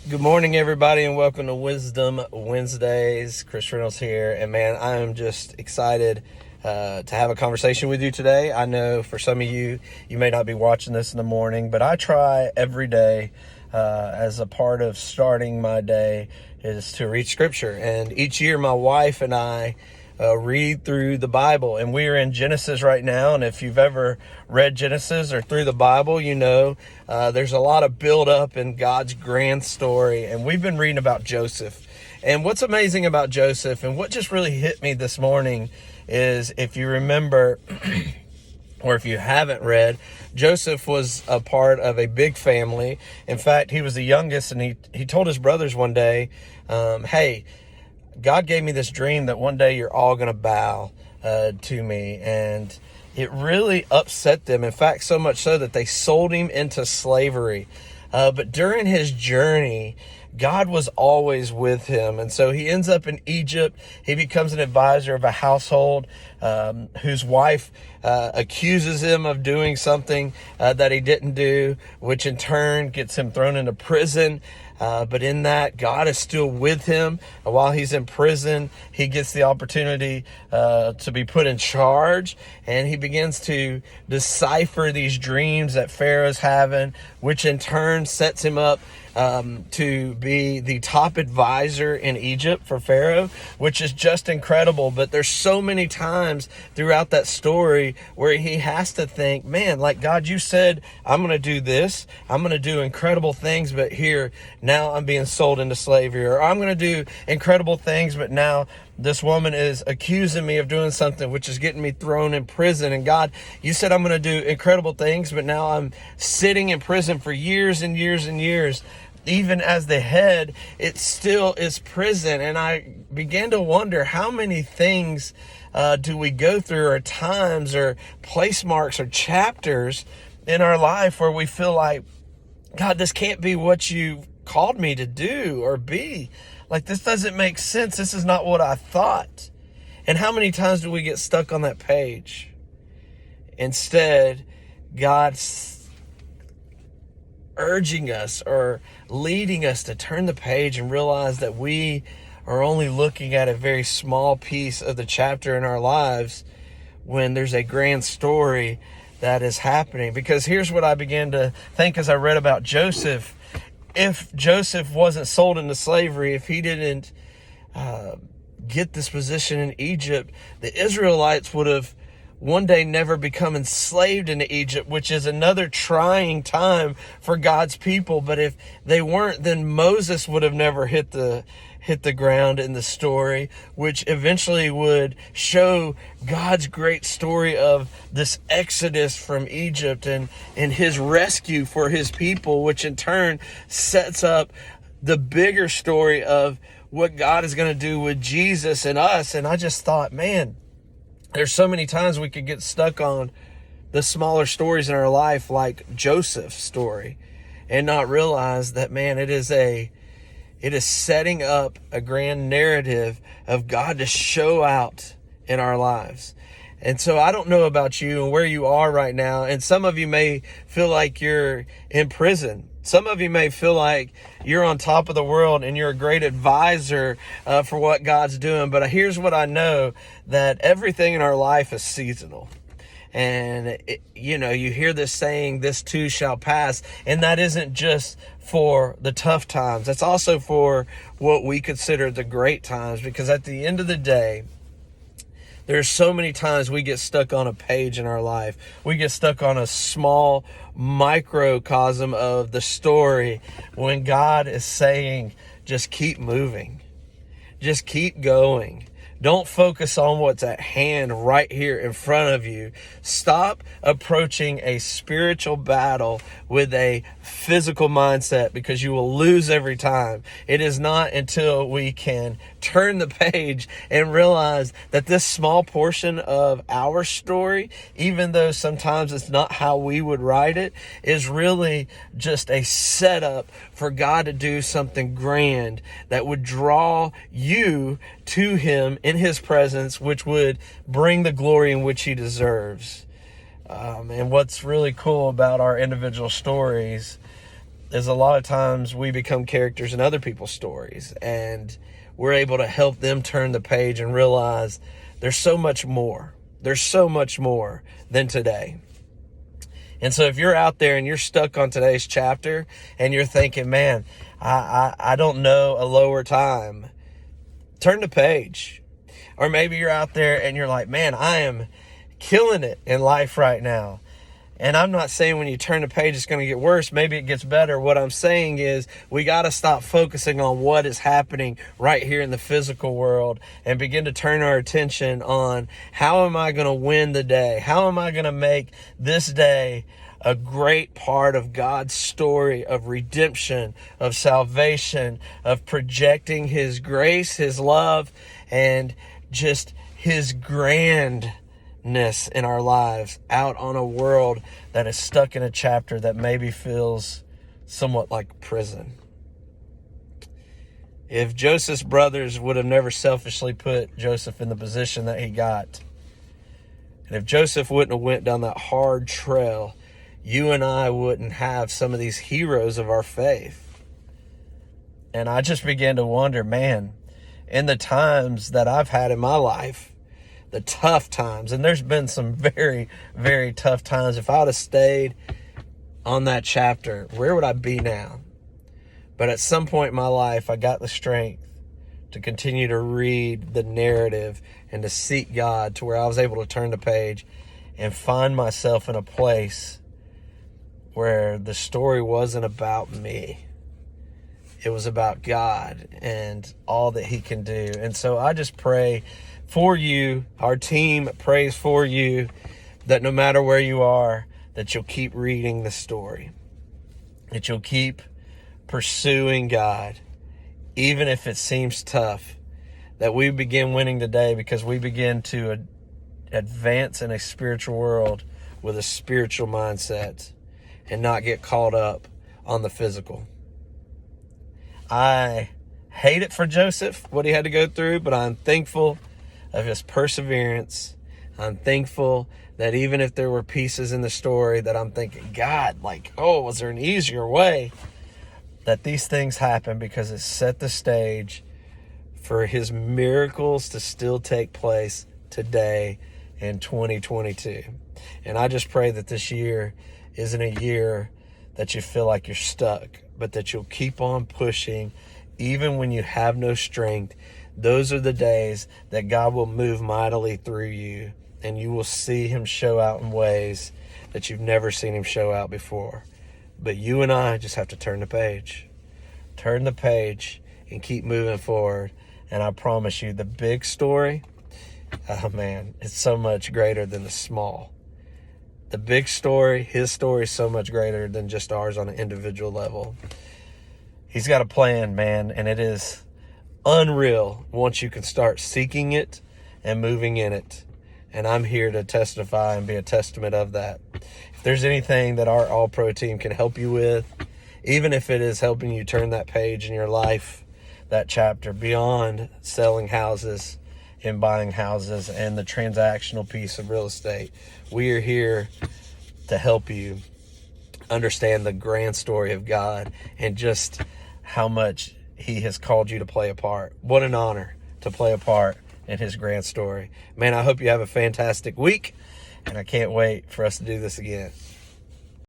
Good morning, everybody, and welcome to Wisdom Wednesdays. Chris Reynolds here, and man, I am just excited to have a conversation with you today. I know for some of you, you may not be watching this in the morning, but I try every day as a part of starting my day is to read Scripture. And each year, my wife and I read through the Bible, and we are in Genesis right now. And if you've ever read Genesis or through the Bible, you know there's a lot of build up in God's grand story. And we've been reading about Joseph. And what's amazing about Joseph, and what just really hit me this morning, is if you remember, or if you haven't read, Joseph was a part of a big family. In fact, he was the youngest, and he told his brothers one day, hey, God gave me this dream that one day you're all going to bow to me. And it really upset them. In fact, so much so that they sold him into slavery. But during his journey, God was always with him. And so he ends up in Egypt. He becomes an advisor of a household whose wife accuses him of doing something that he didn't do, which in turn gets him thrown into prison. But in that, God is still with him. While he's in prison, he gets the opportunity to be put in charge, and he begins to decipher these dreams that Pharaoh's having, which in turn sets him up to be the top advisor in Egypt for Pharaoh, which is just incredible. But there's so many times throughout that story where he has to think, man, like, God, you said I'm going to do this, I'm going to do incredible things, but here now I'm being sold into slavery. Or I'm going to do incredible things, but now this woman is accusing me of doing something which is getting me thrown in prison. And God, you said I'm going to do incredible things, but now I'm sitting in prison for years and years and years. Even as the head, it still is prison. And I began to wonder, how many things do we go through, or times or place marks or chapters in our life where we feel like, God, this can't be what you called me to do or be. Like, this doesn't make sense. This is not what I thought. And how many times do we get stuck on that page? Instead, God's urging us or leading us to turn the page and realize that we are only looking at a very small piece of the chapter in our lives when there's a grand story that is happening. Because here's what I began to think as I read about Joseph. If Joseph wasn't sold into slavery, if he didn't get this position in Egypt, the Israelites would have one day never become enslaved into Egypt, which is another trying time for God's people. But if they weren't, then Moses would have never hit the ground in the story, which eventually would show God's great story of this exodus from Egypt and his rescue for his people, which in turn sets up the bigger story of what God is going to do with Jesus and us. And I just thought, man, there's so many times we could get stuck on the smaller stories in our life, like Joseph's story, and not realize that, man, it is setting up a grand narrative of God to show out in our lives. And so I don't know about you and where you are right now. And some of you may feel like you're in prison. Some of you may feel like you're on top of the world and you're a great advisor for what God's doing. But here's what I know, that everything in our life is seasonal. And, you hear this saying, this too shall pass. And that isn't just for the tough times. That's also for what we consider the great times. Because at the end of the day, there's so many times we get stuck on a page in our life. We get stuck on a small microcosm of the story when God is saying, just keep moving. Just keep going. Don't focus on what's at hand right here in front of you. Stop approaching a spiritual battle with a physical mindset, because you will lose every time. It is not until we can turn the page and realize that this small portion of our story, even though sometimes it's not how we would write it, is really just a setup for God to do something grand that would draw you to him in his presence, which would bring the glory in which he deserves. And what's really cool about our individual stories is a lot of times we become characters in other people's stories, and we're able to help them turn the page and realize there's so much more. There's so much more than today. And so if you're out there and you're stuck on today's chapter and you're thinking, man, I don't know a lower time, turn the page. Or maybe you're out there and you're like, man, I am killing it in life right now. And I'm not saying when you turn the page it's going to get worse. Maybe it gets better. What I'm saying is we got to stop focusing on what is happening right here in the physical world and begin to turn our attention on how am I going to win the day? How am I going to make this day a great part of God's story of redemption, of salvation, of projecting His grace, His love, and just His grandness in our lives out on a world that is stuck in a chapter that maybe feels somewhat like prison. If Joseph's brothers would have never selfishly put Joseph in the position that he got, and if Joseph wouldn't have went down that hard trail, you and I wouldn't have some of these heroes of our faith. And I just began to wonder, man, in the times that I've had in my life, the tough times, and there's been some very, very tough times. If I would have stayed on that chapter, where would I be now? But at some point in my life, I got the strength to continue to read the narrative and to seek God to where I was able to turn the page and find myself in a place where the story wasn't about me. It was about God and all that He can do. And so I just pray for you, our team prays for you, that no matter where you are, that you'll keep reading the story, that you'll keep pursuing God, even if it seems tough, that we begin winning today because we begin to advance in a spiritual world with a spiritual mindset and not get caught up on the physical. I hate it for Joseph, what he had to go through, but I'm thankful of his perseverance. I'm thankful that even if there were pieces in the story that I'm thinking, God, was there an easier way? That these things happen because it set the stage for His miracles to still take place today in 2022. And I just pray that this year isn't a year that you feel like you're stuck, but that you'll keep on pushing even when you have no strength. Those are the days that God will move mightily through you, and you will see Him show out in ways that you've never seen Him show out before. But you and I just have to turn the page. Turn the page and keep moving forward. And I promise you, the big story, oh man, it's so much greater than the small. The big story, His story is so much greater than just ours on an individual level. He's got a plan, man, and it is unreal once you can start seeking it and moving in it. And I'm here to testify and be a testament of that. If there's anything that our All Pro team can help you with, even if it is helping you turn that page in your life, that chapter, beyond selling houses and buying houses and the transactional piece of real estate, we are here to help you understand the grand story of God and just how much He has called you to play a part. What an honor to play a part in His grand story. Man, I hope you have a fantastic week, and I can't wait for us to do this again.